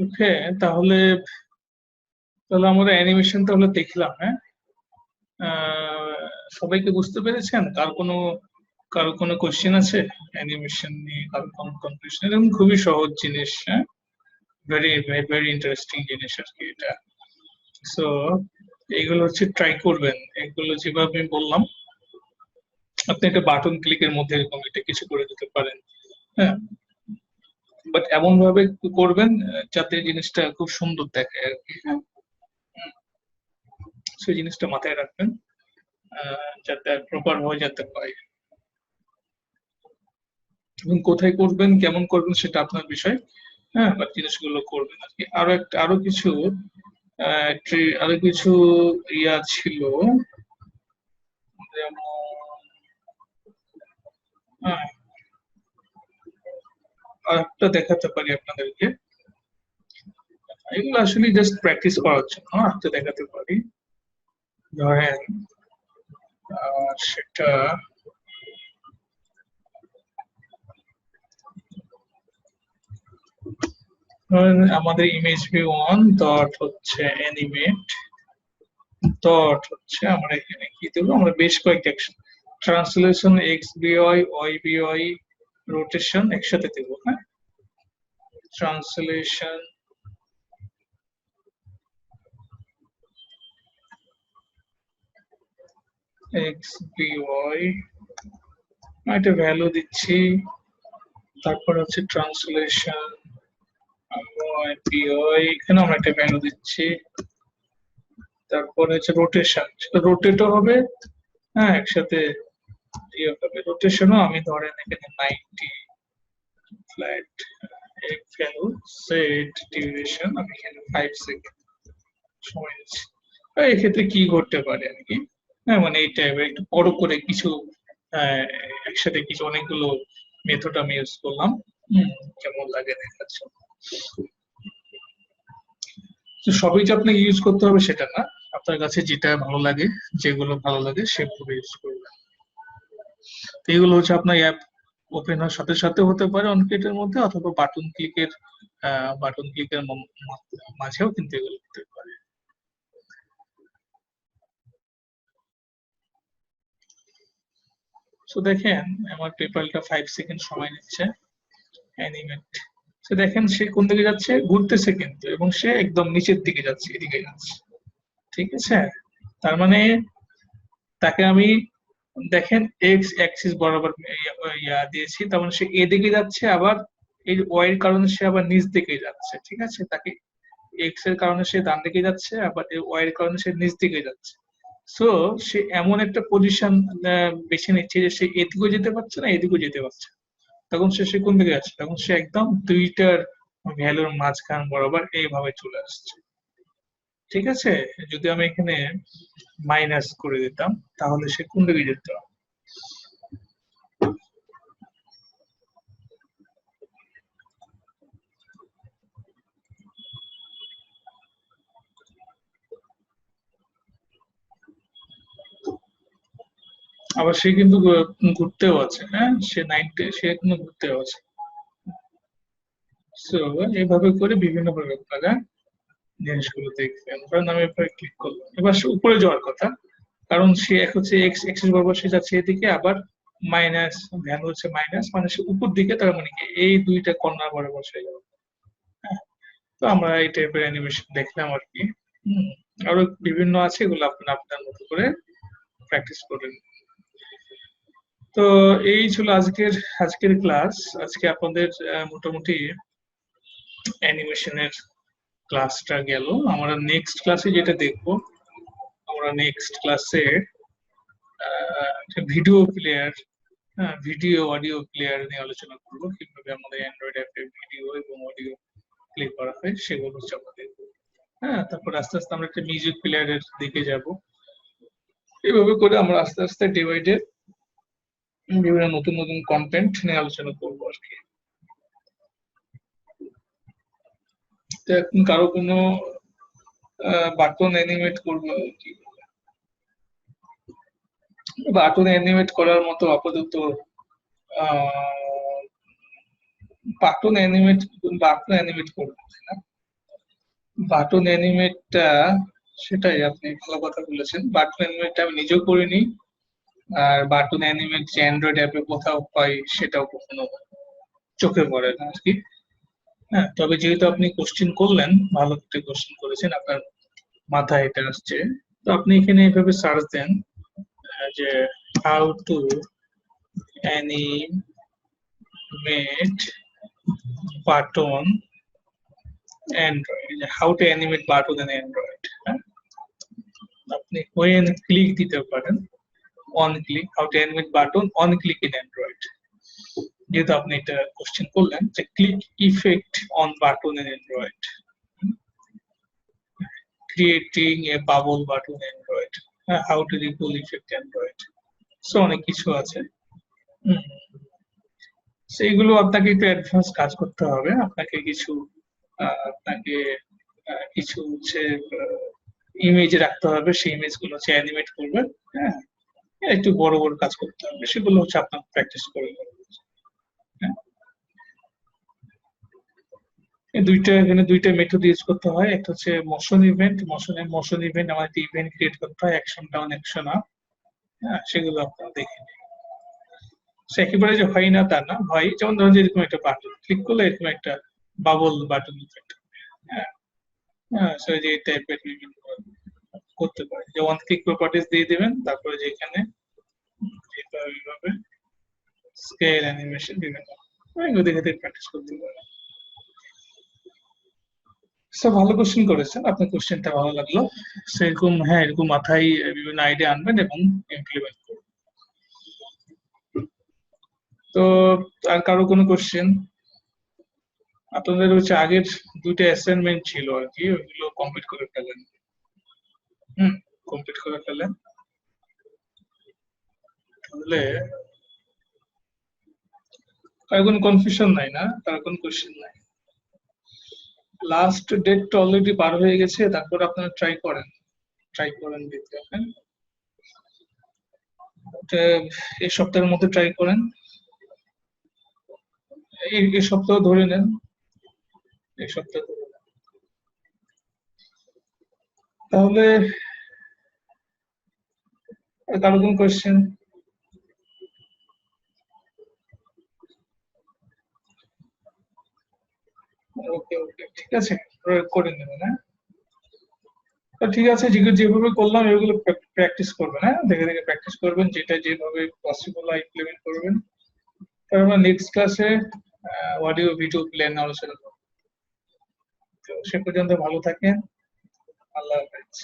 ওকে, তাহলে তাহলে আমরা অ্যানিমেশন তাহলে দেখলাম। হ্যাঁ, সবাইকে বুঝতে পেরেছেন? কারো কোনো কোশ্চেন আছে অ্যানিমেশন নিয়ে? কারো কোনো কনফিউশন? এরকম খুবই সহজ জিনিস। হ্যাঁ, ভেরি ভেরি ইন্টারেস্টিং জিনিস আর কি এটা। সো এইগুলো হচ্ছে ট্রাই করবেন, এগুলো যেভাবে আমি বললাম। আপনি একটা বাটন ক্লিকের মধ্যে এরকম এটা কিছু করে দিতে পারেন। হ্যাঁ, বাট এমন ভাবে করবেন যাতে জিনিসটা খুব সুন্দর দেখায় আর কি। হ্যাঁ, সেই জিনিসটা মাথায় রাখবেন, যাতে প্রপার হয়ে যেতে পারে। এবং কোথায় করবেন, কেমন করবেন সেটা আপনার বিষয়। হ্যাঁ, বাট জিনিসগুলো করবেন আর কি। আরো কিছু ইয়া ছিল, যেমন হ্যাঁ, আরেকটা দেখাতে পারি আপনাদেরকে। এগুলো আসলে জাস্ট প্র্যাকটিস করার জন্য আরেকটা দেখাতে পারি। ধরেন সেটা ধরেন আমাদের ইমেজ ভিউ ওয়ান ডট হচ্ছে অ্যানিমেট ডট হচ্ছে আমরা এখানে কি দেবো, আমরা বেশ কয়েকটা translation X by Y by rotation একসাথে দেবো। হ্যাঁ, ট্রান্সলেশন এক্স বিওয়াই, একটা ভ্যালু দিচ্ছি। তারপর হচ্ছে ট্রান্সলেশন ওয়াই বিওয়াই, এখানে আমরা একটা ভ্যালু দিচ্ছি। তারপরে হচ্ছে রোটেশন, সেটা রোটেটও হবে। হ্যাঁ, একসাথে ইয়ে হবে। রোটেশনও আমি ধরেন এখানে 90 ফ্ল্যাট এক ভ্যালু, সেট ডিউরেশন আমি এখানে 5 সেকেন্ড সময় দিচ্ছি। এক্ষেত্রে কি করতে পারে আর কি। হ্যাঁ, মানে এই টাইপের একটু বড় করে কিছু আহ, একসাথে কিছু অনেকগুলো মেথড আমি ইউজ করলাম। কেমন লাগে দেখার জন্য। তো সবই যে আপনাকে ইউজ করতে হবে সেটা না, আপনার কাছে যেটা ভালো লাগে, যেগুলো ভালো লাগে সেগুলো ইউজ করবেন। তো এগুলো হচ্ছে আপনার অ্যাপ ওপেন হওয়ার সাথে সাথে হতে পারে অনক্লিকের মধ্যে, অথবা বাটন ক্লিকের মাঝেও কিন্তু এগুলো হতে পারে। তো দেখেন আমার পেপারটা 5 সেকেন্ড সময় নিচ্ছে অ্যানিমেট। তো দেখেন সে কোন দিকে যাচ্ছে, ঘুরতেছে কিন্তু, এবং সে একদম নিচের দিকে যাচ্ছে, এদিকে যাচ্ছে। ঠিক আছে, তার মানে তাকে আমি দেখেন এক্স অ্যাক্সিস বরাবর দিয়েছি, তার মানে সে এদিকে যাচ্ছে, আবার এই ওয়াই এর কারণে সে আবার নিচ দিকে যাচ্ছে। ঠিক আছে, তাকে এক্স এর কারণে সে ডান দিকে যাচ্ছে, আবার ওয়াই এর কারণে সে নিচ দিকে যাচ্ছে। সো সে এমন একটা পজিশন বেছে নিচ্ছে যে সে এদিকেও যেতে পারছে না, এদিকেও যেতে পারছে না। তখন সে কোন দিকে যাচ্ছে, তখন সে একদম দুইটার ভ্যালুর মাঝখান বরাবর এইভাবে চলে আসছে। ঠিক আছে, যদি আমি এখানে মাইনাস করে দিতাম তাহলে সে কোন দিকে যেত? আবার সে কিন্তু ঘুরতেও আছে। হ্যাঁ, সে কিন্তু ঘুরতেও আছে। সো এইভাবে করে বিভিন্ন ভাবে আপনারা জিনিসগুলো দেখবেন। কারণ আমি এবার ক্লিক করলাম, এবার সে উপরে যাওয়ার কথা, কারণ সে এক হচ্ছে এক্স এক্সিস বরাবর সে যাচ্ছে এদিকে, আবার মাইনাস ভ্যালু হচ্ছে মাইনাস, মানে সে উপর দিকে, তার মানে কি এই দুইটা কর্নার বরাবর সে যাবে। হ্যাঁ, তো আমরা এই টাইপের অ্যানিমেশন দেখলাম আর কি। হম, আরো বিভিন্ন আছে, এগুলো আপনার আপনার মতো করে প্র্যাকটিস করেন। তো এই ছিল আজকের ক্লাস। আজকে আপনাদের মোটামুটি অ্যানিমেশনের ক্লাসটা গেল। আমরা নেক্সট ক্লাসে যেটা দেখবো, আমরা নেক্সট ক্লাসে ভিডিও প্লেয়ার, হ্যাঁ, ভিডিও অডিও প্লেয়ার নিয়ে আলোচনা করবো, কিভাবে আমাদের অ্যান্ড্রয়েড অ্যাপে ভিডিও এবং অডিও প্লে করা হয় সেগুলো হচ্ছে আমরা দেখবো। হ্যাঁ, তারপর আস্তে আস্তে আমরা একটা মিউজিক প্লেয়ারের দিকে যাব। এভাবে করে আমরা আস্তে আস্তে ডে বাই ডে বিভিন্ন নতুন নতুন কন্টেন্ট নিয়ে আলোচনা করবো আর কি। তো এখন কারো কোনো বাটন অ্যানিমেট করবো কি, বাটন অ্যানিমেট করার মতো আপাতত বাটন অ্যানিমেট বাটন অ্যানিমেট করবো, তাই না? বাটন অ্যানিমেটটা সেটাই আপনি ভালো কথা বলেছেন। বাটন অ্যানিমেটটা আমি নিজেও করিনি, আর বাটন অ্যানিমেট যে অ্যান্ড্রয়েড অ্যাপে কোথাও পাই সেটাও কখনো চোখে পড়ে না আর কি। হ্যাঁ, তবে যেহেতু আপনি কোশ্চেন করলেন, ভালো একটা কোশ্চেন করেছেন, আপনার মাথায় এটা আসছে, তো আপনি এখানে এভাবে সার্চ দেন যে how to animate button Android, how to animate button in Android. হ্যাঁ, আপনি when ক্লিক দিতে পারেন, on click, how to animate button on click in Android. যেহেতু আপনি এটা কোশ্চেন করলেন যে click effect on button in Android, creating a bubble button Android, how to ripple effect Android, so অনেক কিছু আছে। সেইগুলো আপনাকে একটু অ্যাডভান্স কাজ করতে হবে, আপনাকে কিছু আপনাকে কিছু হচ্ছে ইমেজ রাখতে হবে, সেই ইমেজ গুলো হচ্ছে অ্যানিমেট করবে। হ্যাঁ, একটু বড় বড় কাজ করতে হবে, সেগুলো হচ্ছে আপনার প্র্যাকটিস করে নেবেন। হ্যাঁ, এখানে দুইটা মেথড ইউজ করতে হয়, একটা হচ্ছে মোশন ইভেন্ট, মোশন ইভেন্ট আমাদের ইভেন্ট ক্রিয়েট করতে হয়, অ্যাকশন ডাউন অ্যাকশন আপ। হ্যাঁ, সেগুলো আপনারা দেখে নিন। সে একেবারে যে হয় না তা না, হয়। যেমন ধরুন যে এরকম একটা বাটন ক্লিক করলে এরকম একটা বাবল বাটন ইফেক্ট। হ্যাঁ, হ্যাঁ, সো যে টাইপের বিভিন্ন করতে পারে, যে ওয়ান ক্লিক প্রপার্টিজ দিয়ে দিবেন, তারপরে যে এখানে এইভাবে স্কেল অ্যানিমেশন বিভিন্ন এগুলো দেখে দেখে প্র্যাকটিস করতে পারেন। সো ভালো কোশ্চেন করেছেন, আপনার কোশ্চেনটা ভালো লাগলো। সেরকম, হ্যাঁ, এরকম মাথায় বিভিন্ন আইডিয়া আনবেন এবং ইমপ্লিমেন্ট করবেন। তো আর কারো কোনো কোশ্চেন? আপনাদের হচ্ছে আগের দুইটা অ্যাসাইনমেন্ট ছিল আর কি, ওইগুলো কমপ্লিট করে ফেলেন। কমপ্লিট করে ফেলেন, তাহলে কার কোনো কনফিউশন নাই না, কার কোনো কোশ্চেন নাই? লাস্ট ডেট তো অলরেডি পার হয়ে গেছে, তারপর আপনারা ট্রাই করেন দিতে। হ্যাঁ, এই সপ্তাহের মধ্যে ট্রাই করেন, এই সপ্তাহ ধরে নেন, এই সপ্তাহ ধরে নেন। তাহলে কারো কোনো কোয়েশ্চেন? ওকে ওকে, ঠিক আছে, করে নেবেন। হ্যাঁ, তো ঠিক আছে, যেভাবে করলাম এগুলো প্র্যাকটিস করবেন। হ্যাঁ, দেখে দেখে প্র্যাকটিস করবেন, যেটা যেভাবে পসিবল হয় ইমপ্লিমেন্ট করবেন। তারপর আমরা নেক্সট ক্লাসে অডিও ভিডিও প্ল্যান আলোচনা করবো। তো সে পর্যন্ত ভালো থাকেন, আল্লাহ হাফেজ।